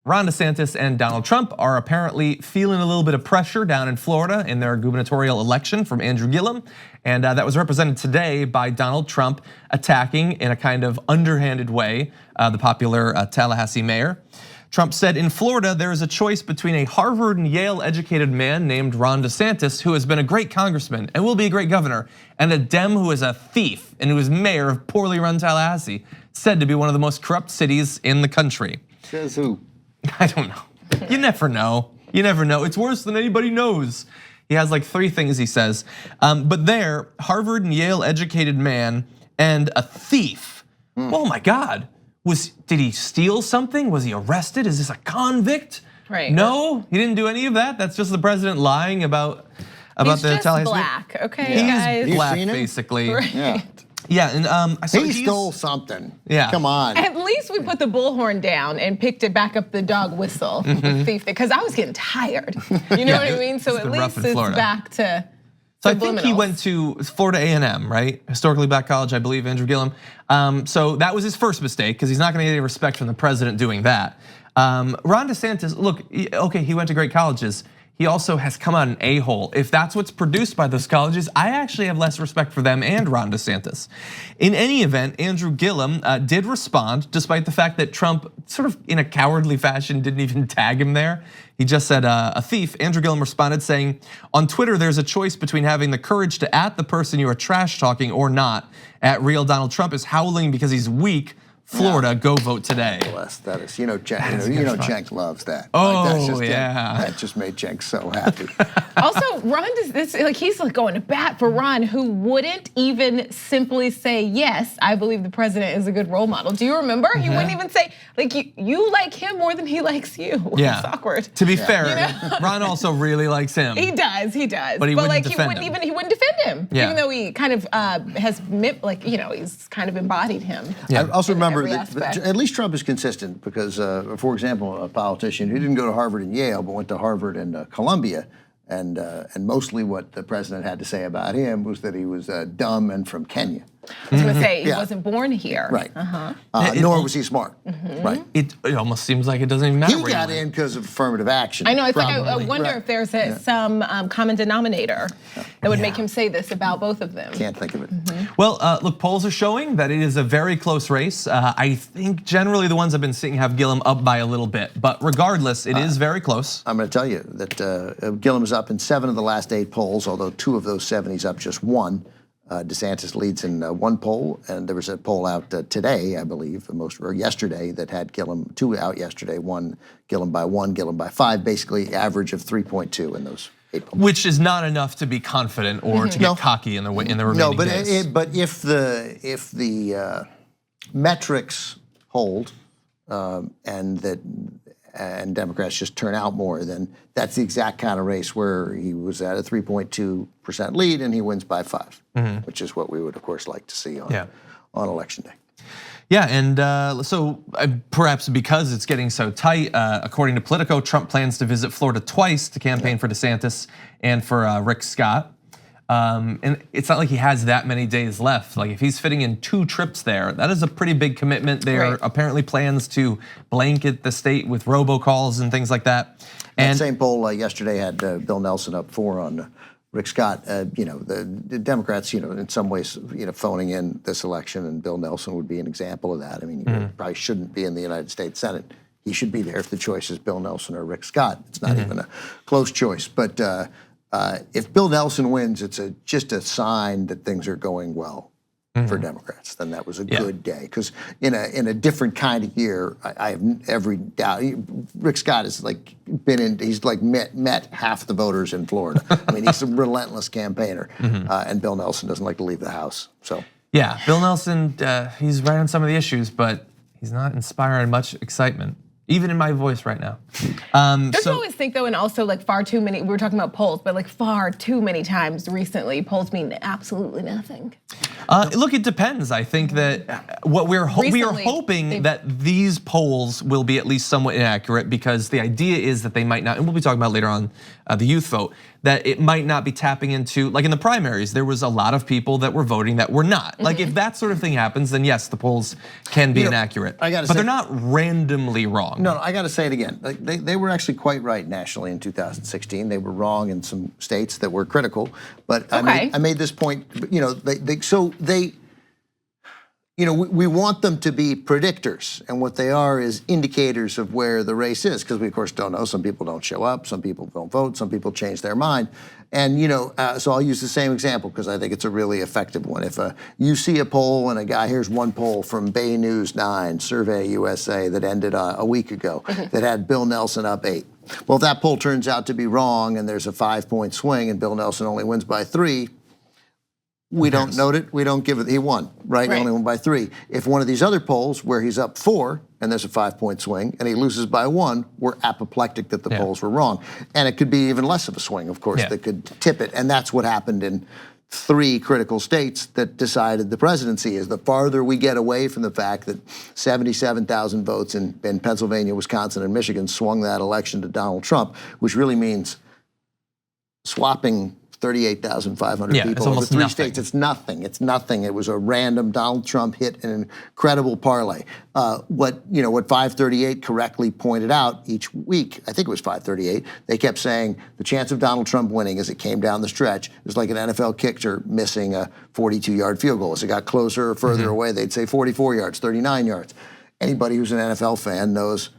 Ron DeSantis and Donald Trump are apparently feeling a little bit of pressure down in Florida in their gubernatorial election from Andrew Gillum. And that was represented today by Donald Trump attacking in a kind of underhanded way the popular Tallahassee mayor. Trump said in Florida, there is a choice between a Harvard and Yale educated man named Ron DeSantis, who has been a great congressman and will be a great governor, and a Dem who is a thief and who is mayor of poorly run Tallahassee, said to be one of the most corrupt cities in the country. Says who? I don't know. You never know. You never know. It's worse than anybody knows. He has like 3 things he says. But there, Harvard and Yale educated man and a thief. Oh my God. Did he steal something? Was he arrested? Is this a convict? Right. No, he didn't do any of that. That's just the president lying about the Tallahassee. He's black, okay, guys. He's black, seen him? basically. Right. Yeah, and I saw he stole something. Yeah, come on. At least we put the bullhorn down and picked it back up the dog whistle, the thief, because I was getting tired. You know what I mean? So at least it's back to. So I think he went to Florida A&M, right? Historically black college, I believe, Andrew Gillum. So that was his first mistake because he's not gonna get any respect from the president doing that. Ron DeSantis, look, okay, he went to great colleges. He also has come out an a-hole. If that's what's produced by those colleges, I actually have less respect for them and Ron DeSantis. In any event, Andrew Gillum did respond, despite the fact that Trump, sort of in a cowardly fashion, didn't even tag him there. He just said a thief. Andrew Gillum responded saying, on Twitter, there's a choice between having the courage to at the person you are trash talking or not. At real Donald Trump is howling because he's weak. Florida, go vote today. Bless, that is, Cenk loves that. Oh, yeah. That just made Cenk so happy. Also, Ron, he's like going to bat for Ron, who wouldn't even simply say, yes, I believe the president is a good role model. Do you remember? He wouldn't even say, like, you like him more than he likes you. Yeah. It's awkward. To be fair, Ron also really likes him. He does. But he wouldn't defend him. He wouldn't defend him, even though he kind of has, he's kind of embodied him. Yeah. I also remember that at least Trump is consistent because, for example, a politician who didn't go to Harvard and Yale but went to Harvard and Columbia, and mostly what the president had to say about him was that he was dumb and from Kenya. I was going to say he wasn't born here, right? Nor was he smart, right? It almost seems like it doesn't even matter. He got in because of affirmative action. I know. It's like I wonder if there's some common denominator that would make him say this about both of them. Can't think of it. Well, look, polls are showing that it is a very close race. I think generally the ones I've been seeing have Gillum up by a little bit, but regardless, it is very close. I'm going to tell you that Gillum is up in 7 of the last 8 polls, although 2 of those 7 he's up just 1. DeSantis leads in 1 poll, and there was a poll out today, I believe, or yesterday, that had Gillum, 2 out yesterday, 1 Gillum by 1, Gillum by 5, basically average of 3.2 in those 8 polls. Which is not enough to be confident or to get cocky in the remaining days. But if the metrics hold and Democrats just turn out more, then that's the exact kind of race where he was at a 3.2% lead and he wins by 5, which is what we would, of course, like to see on Election Day. Yeah, and so perhaps because it's getting so tight, according to Politico, Trump plans to visit Florida twice to campaign for DeSantis and for Rick Scott. And it's not like he has that many days left. Like if he's fitting in 2 trips there, that is a pretty big commitment. There are apparently plans to blanket the state with robocalls and things like that. And that same poll yesterday had Bill Nelson up 4 on Rick Scott. The Democrats, in some ways, phoning in this election, and Bill Nelson would be an example of that. I mean, he probably shouldn't be in the United States Senate. He should be there if the choice is Bill Nelson or Rick Scott. It's not even a close choice, but. If Bill Nelson wins, it's just a sign that things are going well for Democrats. Then that was a good day. Because in a different kind of year, I have every doubt. Rick Scott has he's met half the voters in Florida. I mean, he's a relentless campaigner, and Bill Nelson doesn't like to leave the house. So yeah, Bill Nelson, he's right on some of the issues, but he's not inspiring much excitement. Even in my voice right now. Don't you always think though, and also like far too many, we were talking about polls, but like far too many times recently, polls mean absolutely nothing. Look, it depends. I think that what we are hoping that these polls will be at least somewhat inaccurate, because the idea is that they might not, and we'll be talking about later on the youth vote, that it might not be tapping into, like in the primaries, there was a lot of people that were voting that were not. Like if that sort of thing happens, then yes, the polls can be inaccurate. But they're not randomly wrong. No, I got to say it again. Like they were actually quite right nationally in 2016. They were wrong in some states that were critical. But I made this point. We want them to be predictors, and what they are is indicators of where the race is, because we of course don't know. Some people don't show up, some people don't vote, some people change their mind. And so I'll use the same example because I think it's a really effective one. If you see a poll and a guy, here's one poll from Bay News 9, Survey USA, that ended a week ago, that had Bill Nelson up 8. Well, if that poll turns out to be wrong and there's a 5-point swing and Bill Nelson only wins by 3, we don't note it, we don't give it, he won, right? He only won by 3. If one of these other polls where he's up 4 and there's a 5-point swing and he loses by 1, we're apoplectic that the polls were wrong. And it could be even less of a swing, of course, that could tip it. And that's what happened in 3 critical states that decided the presidency. Is the farther we get away from the fact that 77,000 votes in Pennsylvania, Wisconsin, and Michigan swung that election to Donald Trump, which really means swapping 38,500 people over 3 states. It's nothing. It's nothing. It was a random Donald Trump hit an incredible parlay. What 538 correctly pointed out each week, I think it was 538, they kept saying the chance of Donald Trump winning as it came down the stretch is like an NFL kicker missing a 42-yard field goal. As it got closer or further away, they'd say 44 yards, 39 yards. Anybody who's an NFL fan knows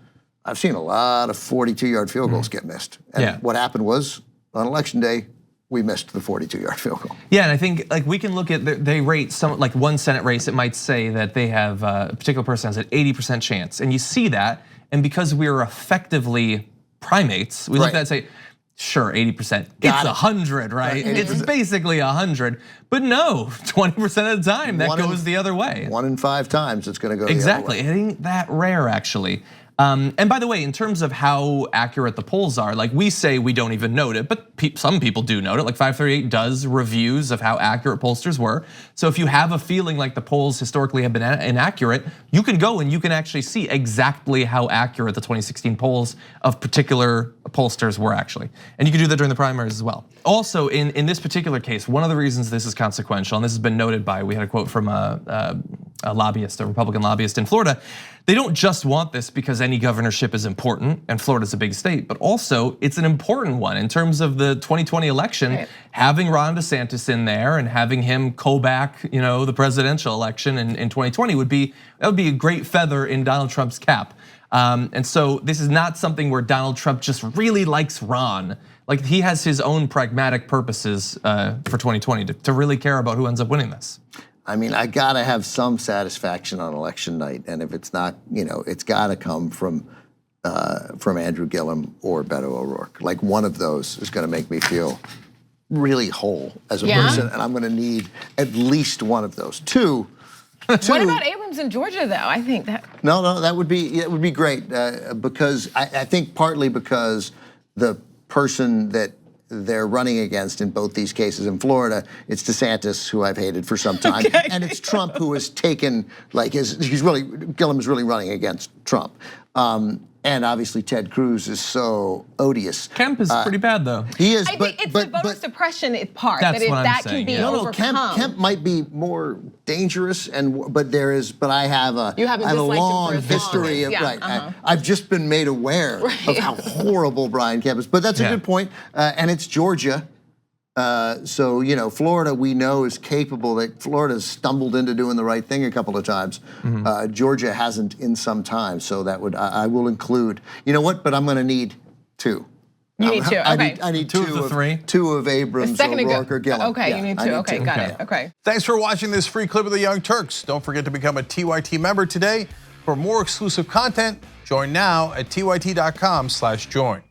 I've seen a lot of 42-yard field goals get missed. And what happened was, on election day, we missed the 42-yard field goal. Yeah, and I think like we can look at, they rate some, like one Senate race, it might say that they have, a particular person has an 80% chance. And you see that, and because we're effectively primates, we look at that and say, sure, 80%, it's 100, right? It's basically 100, but no, 20% of the time that goes the other way. 1 in 5 times it's gonna go the other way. Exactly, it ain't that rare actually. And by the way, in terms of how accurate the polls are, like we say we don't even note it, but some people do note it. Like 538 does reviews of how accurate pollsters were. So if you have a feeling like the polls historically have been inaccurate, you can go and you can actually see exactly how accurate the 2016 polls of particular pollsters were actually. And you can do that during the primaries as well. Also, in this particular case, one of the reasons this is consequential, and this has been noted by, we had a quote from a lobbyist, a Republican lobbyist in Florida. They don't just want this because any governorship is important and Florida's a big state, but also it's an important one in terms of the 2020 election. Having Ron DeSantis in there and having him co-back, the presidential election in 2020 would be a great feather in Donald Trump's cap. And so this is not something where Donald Trump just really likes Ron. Like he has his own pragmatic purposes for 2020 to really care about who ends up winning this. I mean, I gotta have some satisfaction on election night, and if it's not, it's gotta come from Andrew Gillum or Beto O'Rourke. Like one of those is gonna make me feel really whole as a person, and I'm gonna need at least one of those. Two. What about Abrams in Georgia, though? I think that. No, that would be great because I think partly because the person that they're running against in both these cases in Florida, it's DeSantis, who I've hated for some time, and it's Trump who has taken, Gillum is really running against Trump. And obviously Ted Cruz is so odious. Kemp is pretty bad though. He is, I think it's the voter suppression part. That's that what I'm can saying, be overcome. Kemp might be more dangerous, but I have a long history of I've just been made aware of how horrible Brian Kemp is. But that's a good point, and it's Georgia. So Florida we know is capable. That Florida's stumbled into doing the right thing a couple of times. Georgia hasn't in some time. So that would I will include. You know what? But I'm going to need 2. You need 2. Okay. I need 2 of the 3. 2 of Abrams, O'Rourke, or Gillum. Okay, you need 2. Okay, got it. Okay. Thanks for watching this free clip of the Young Turks. Don't forget to become a TYT member today. For more exclusive content, join now at tyt.com/join.